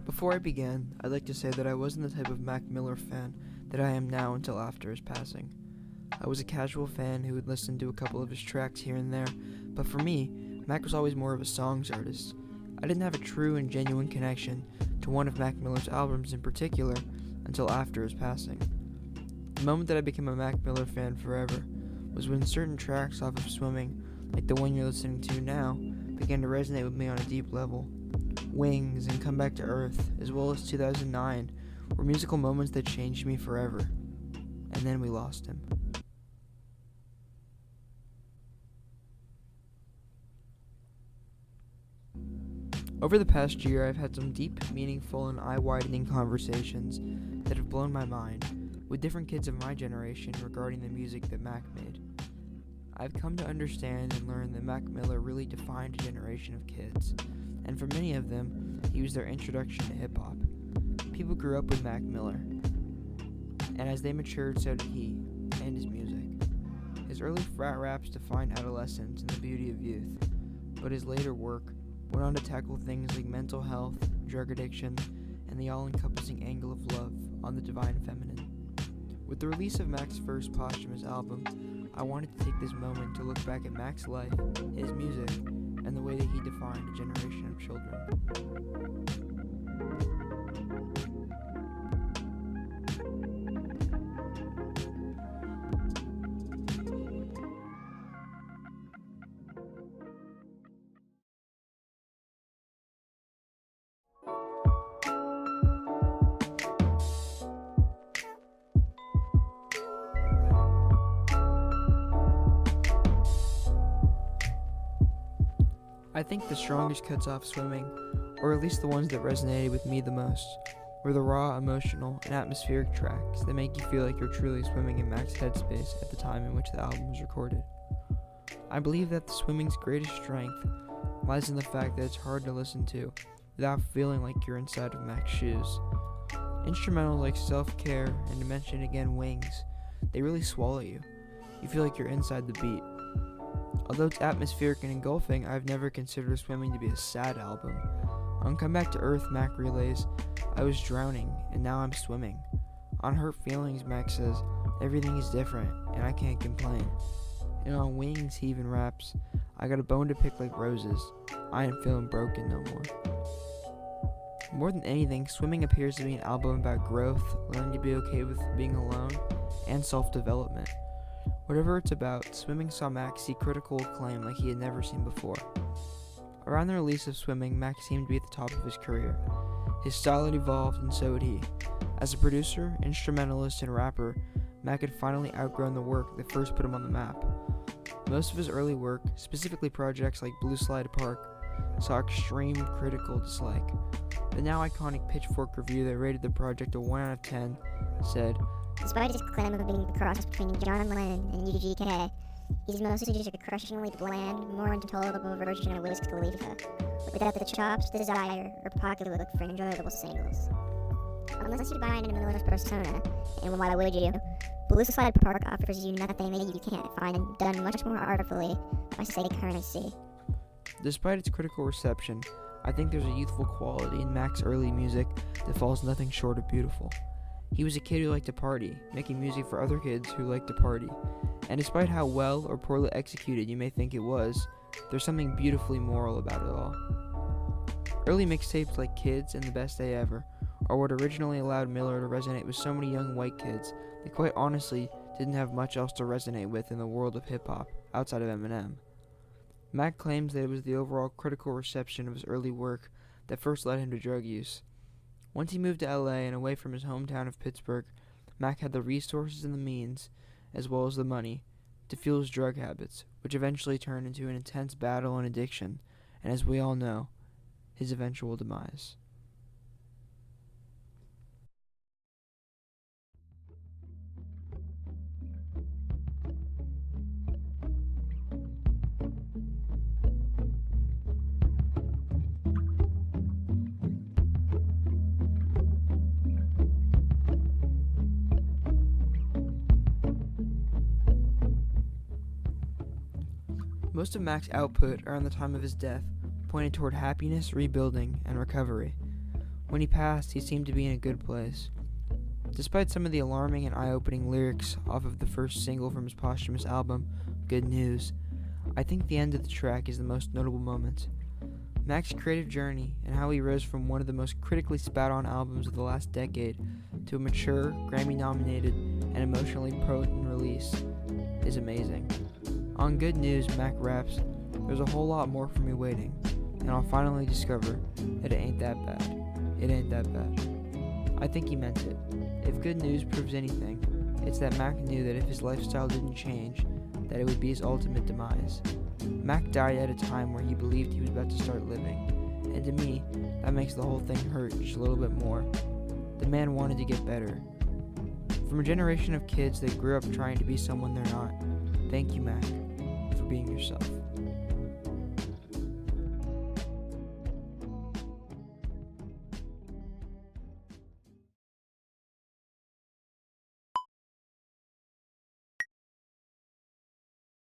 Before I begin, I'd like to say that I wasn't the type of Mac Miller fan that I am now until after his passing. I was a casual fan who would listen to a couple of his tracks here and there, but for me, Mac was always more of a songs artist. I didn't have a true and genuine connection to one of Mac Miller's albums in particular until after his passing. The moment that I became a Mac Miller fan forever was when certain tracks off of Swimming, like the one you're listening to now, began to resonate with me on a deep level. Wings and Come Back to Earth, as well as 2009, were musical moments that changed me forever. And then we lost him. Over the past year, I've had some deep, meaningful, and eye-widening conversations that have blown my mind with different kids of my generation regarding the music that Mac made. I've come to understand and learn that Mac Miller really defined a generation of kids, and for many of them, he was their introduction to hip-hop. People grew up with Mac Miller, and as they matured, so did he, and his music. His early frat raps defined adolescence and the beauty of youth, but his later work went on to tackle things like mental health, drug addiction, and the all-encompassing angle of love on the divine feminine. With the release of Mac's first posthumous album, I wanted to take this moment to look back at Mac's life, his music, and the way that he defined a generation of children. I think the strongest cuts off Swimming, or at least the ones that resonated with me the most, were the raw, emotional, and atmospheric tracks that make you feel like you're truly swimming in Mac's headspace at the time in which the album was recorded. I believe that the Swimming's greatest strength lies in the fact that it's hard to listen to without feeling like you're inside of Mac's shoes. Instrumentals like Self-Care and to mention again Wings, they really swallow you. You feel like you're inside the beat. Although it's atmospheric and engulfing, I've never considered Swimming to be a sad album. On Come Back to Earth, Mac relays, I was drowning, and now I'm swimming. On Hurt Feelings, Mac says, everything is different, and I can't complain. And on Wings, he even raps, I got a bone to pick like roses, I ain't feeling broken no more. More than anything, Swimming appears to be an album about growth, learning to be okay with being alone, and self-development. Whatever it's about, Swimming saw Mac see critical acclaim like he had never seen before. Around the release of Swimming, Mac seemed to be at the top of his career. His style had evolved, and so had he. As a producer, instrumentalist, and rapper, Mac had finally outgrown the work that first put him on the map. Most of his early work, specifically projects like Blue Slide Park, saw extreme critical dislike. The now iconic Pitchfork review that rated the project a 1 out of 10 said, despite his claim of being the cross between John Lennon and UGK, he's mostly just a crushingly bland, more intolerable version of Wiz Khalifa, without the chops, desire, or pocketbook for enjoyable singles. Unless you buy into Miller's persona, and why would you? Blue Slide Park offers you nothing that you can't find done much more artfully by, say, Currency. Despite its critical reception, I think there's a youthful quality in Mac's early music that falls nothing short of beautiful. He was a kid who liked to party, making music for other kids who liked to party. And despite how well or poorly executed you may think it was, there's something beautifully moral about it all. Early mixtapes like Kids and The Best Day Ever are what originally allowed Miller to resonate with so many young white kids that quite honestly didn't have much else to resonate with in the world of hip-hop outside of Eminem. Mac claims that it was the overall critical reception of his early work that first led him to drug use. Once he moved to LA and away from his hometown of Pittsburgh, Mac had the resources and the means, as well as the money, to fuel his drug habits, which eventually turned into an intense battle and addiction, and as we all know, his eventual demise. Most of Mac's output around the time of his death pointed toward happiness, rebuilding, and recovery. When he passed, he seemed to be in a good place. Despite some of the alarming and eye-opening lyrics off of the first single from his posthumous album, Good News, I think the end of the track is the most notable moment. Mac's creative journey and how he rose from one of the most critically spat-on albums of the last decade to a mature, Grammy-nominated, and emotionally potent release is amazing. On Good News, Mac raps, "There's a whole lot more for me waiting, and I'll finally discover that it ain't that bad. It ain't that bad." I think he meant it. If Good News proves anything, it's that Mac knew that if his lifestyle didn't change, that it would be his ultimate demise. Mac died at a time where he believed he was about to start living, and to me, that makes the whole thing hurt just a little bit more. The man wanted to get better. From a generation of kids that grew up trying to be someone they're not, thank you, Mac, for being yourself.